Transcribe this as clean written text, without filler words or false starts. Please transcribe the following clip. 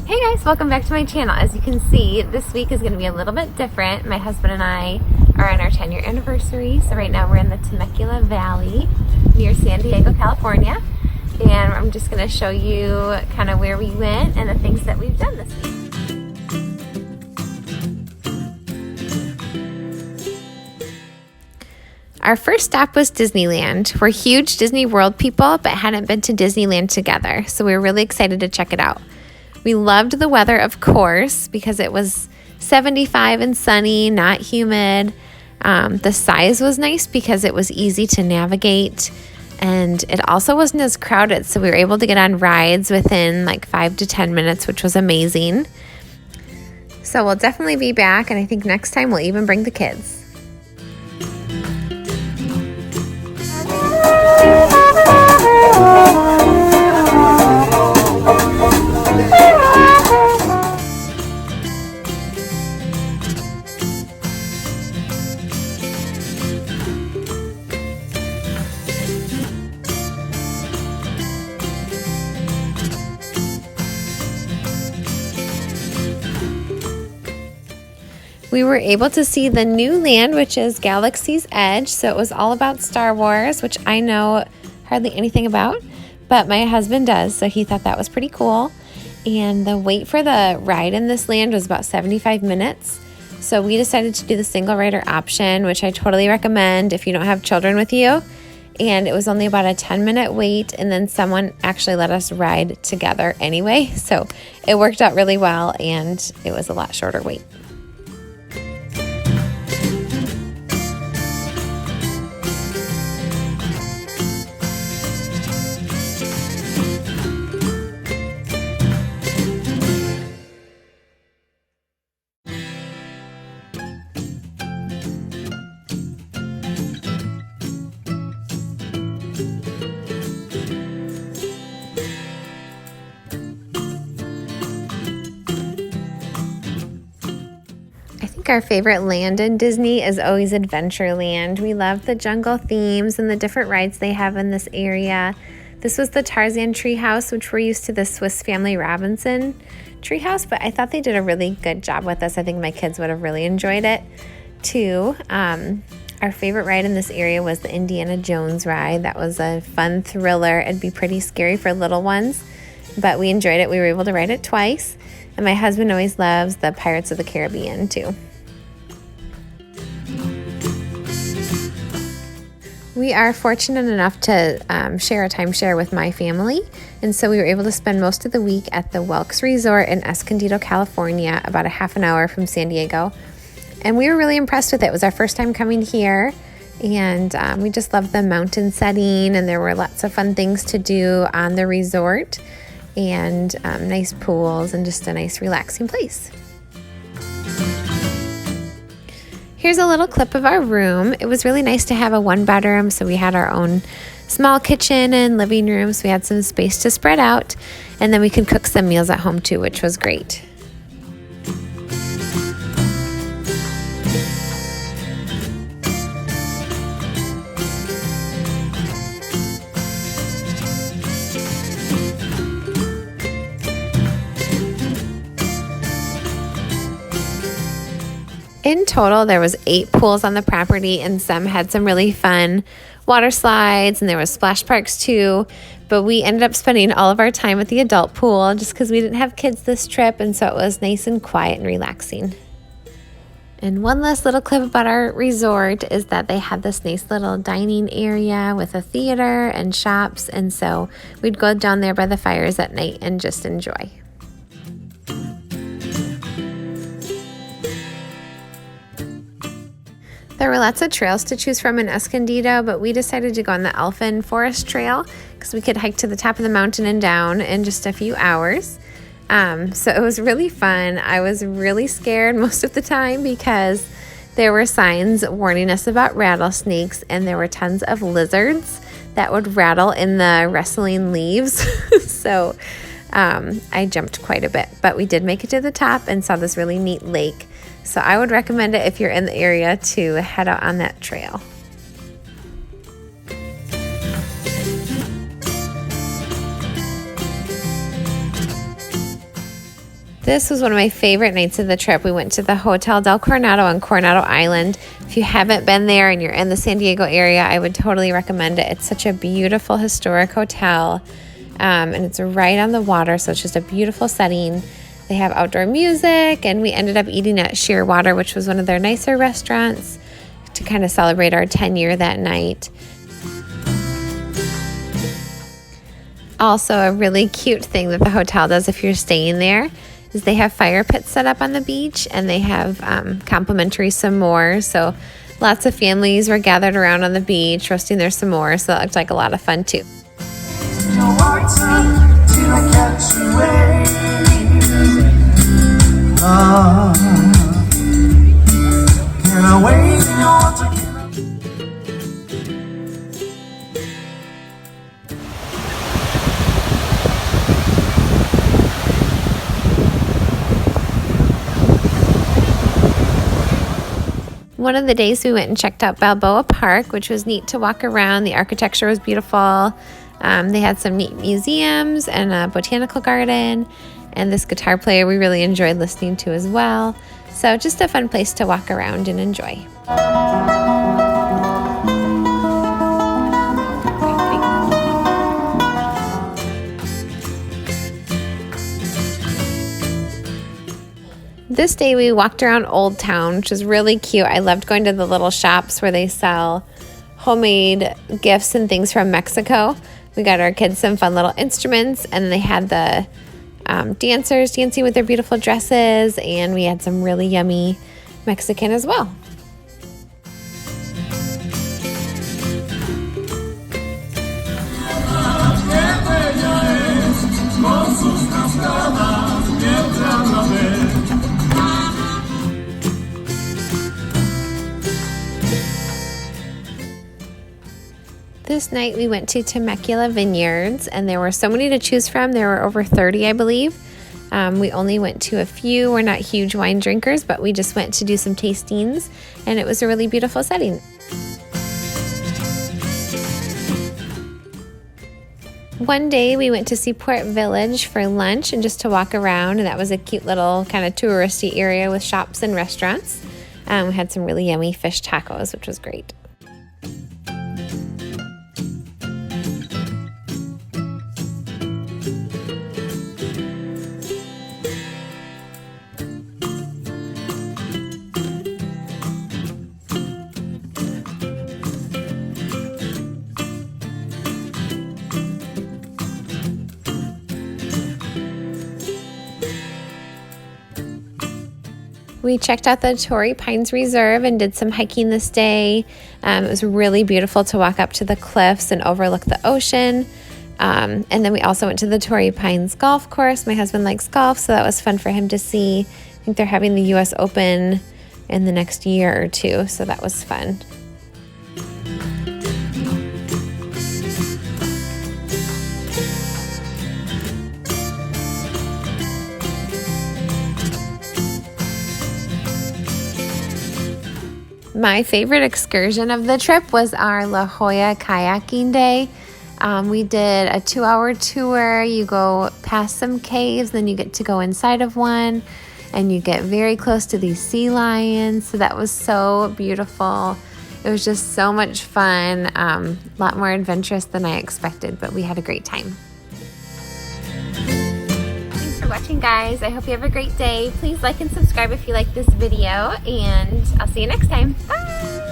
Hey guys, welcome back to my channel. As you can see, this week is going to be a little bit different. My husband and I are on our 10-year anniversary. So right now we're in the Temecula Valley near San Diego, California. And I'm just going to show you kind of where we went and the things that we've done this week. Our first stop was Disneyland. We're huge Disney World people, but hadn't been to Disneyland together. So we were really excited to check it out. We loved the weather, of course, because it was 75 and sunny, not humid. The size was nice because it was easy to navigate, and it also wasn't as crowded, so we were able to get on rides within like 5 to 10 minutes, which was amazing. So we'll definitely be back, and I think next time we'll even bring the kids. We were able to see the new land, which is Galaxy's Edge. So it was all about Star Wars, which I know hardly anything about, but my husband does. So he thought that was pretty cool. And the wait for the ride in this land was about 75 minutes. So we decided to do the single rider option, which I totally recommend if you don't have children with you. And it was only about a 10-minute wait, and then someone actually let us ride together anyway. So it worked out really well, and it was a lot shorter wait. Our favorite land in Disney is always Adventureland. We love the jungle themes and the different rides they have in this area. This was the Tarzan treehouse, which we're used to the Swiss Family Robinson treehouse, but I thought they did a really good job with this. I think my kids would have really enjoyed it too. Our favorite ride in this area was the Indiana Jones ride. That was a fun thriller. It'd be pretty scary for little ones, but we enjoyed it. We were able to ride it twice. And my husband always loves the Pirates of the Caribbean too. We are fortunate enough to share a timeshare with my family, and so we were able to spend most of the week at the Welk Resort in Escondido, California, about a half an hour from San Diego. And we were really impressed with it. It was our first time coming here, and we just loved the mountain setting, and there were lots of fun things to do on the resort, and nice pools, and just a nice relaxing place. Here's a little clip of our room. It was really nice to have a one-bedroom, so we had our own small kitchen and living room, so we had some space to spread out, and then we could cook some meals at home too, which was great. In total, there was 8 pools on the property, and some had some really fun water slides, and there was splash parks too. But we ended up spending all of our time at the adult pool just because we didn't have kids this trip, and so it was nice and quiet and relaxing. And one last little clip about our resort is that they had this nice little dining area with a theater and shops, and so we'd go down there by the fires at night and just enjoy. There were lots of trails to choose from in Escondido, but we decided to go on the Elfin Forest Trail because we could hike to the top of the mountain and down in just a few hours. So it was really fun. I was really scared most of the time because there were signs warning us about rattlesnakes, and there were tons of lizards that would rattle in the rustling leaves. So I jumped quite a bit, but we did make it to the top and saw this really neat lake. So I would recommend it if you're in the area to head out on that trail. This was one of my favorite nights of the trip. We went to the Hotel del Coronado on Coronado Island. If you haven't been there and you're in the San Diego area, I would totally recommend it. It's such a beautiful historic hotel, and it's right on the water, so it's just a beautiful setting. They have outdoor music, and we ended up eating at Shearwater, which was one of their nicer restaurants, to kind of celebrate our 10-year that night. Also, a really cute thing that the hotel does if you're staying there is they have fire pits set up on the beach, and they have complimentary s'mores. So lots of families were gathered around on the beach roasting their s'mores, so that looked like a lot of fun too. One of the days we went and checked out Balboa Park, which was neat to walk around. The architecture was beautiful. They had some neat museums and a botanical garden, and this guitar player we really enjoyed listening to as well. So just a fun place to walk around and enjoy. This day we walked around Old Town, which is really cute. I loved going to the little shops where they sell homemade gifts and things from Mexico. We got our kids some fun little instruments, and they had the dancers dancing with their beautiful dresses, and we had some really yummy Mexican as well. This night we went to Temecula Vineyards, and there were so many to choose from. There were over 30, I believe. We only went to a few. We're not huge wine drinkers, but we just went to do some tastings, and it was a really beautiful setting. One day we went to Seaport Village for lunch and just to walk around, and that was a cute little kind of touristy area with shops and restaurants. We had some really yummy fish tacos, which was great. We checked out the Torrey Pines Reserve and did some hiking this day. It was really beautiful to walk up to the cliffs and overlook the ocean. And then we also went to the Torrey Pines Golf Course. My husband likes golf, so that was fun for him to see. I think they're having the U.S. Open in the next year or two, so that was fun. My favorite excursion of the trip was our La Jolla kayaking day. We did a 2-hour tour. You go past some caves, then you get to go inside of one, and you get very close to these sea lions. So that was so beautiful. It was just so much fun, a lot more adventurous than I expected, but we had a great time. Thanks for watching, guys. I hope you have a great day. Please like and subscribe if you like this video, and I'll see you next time. Bye!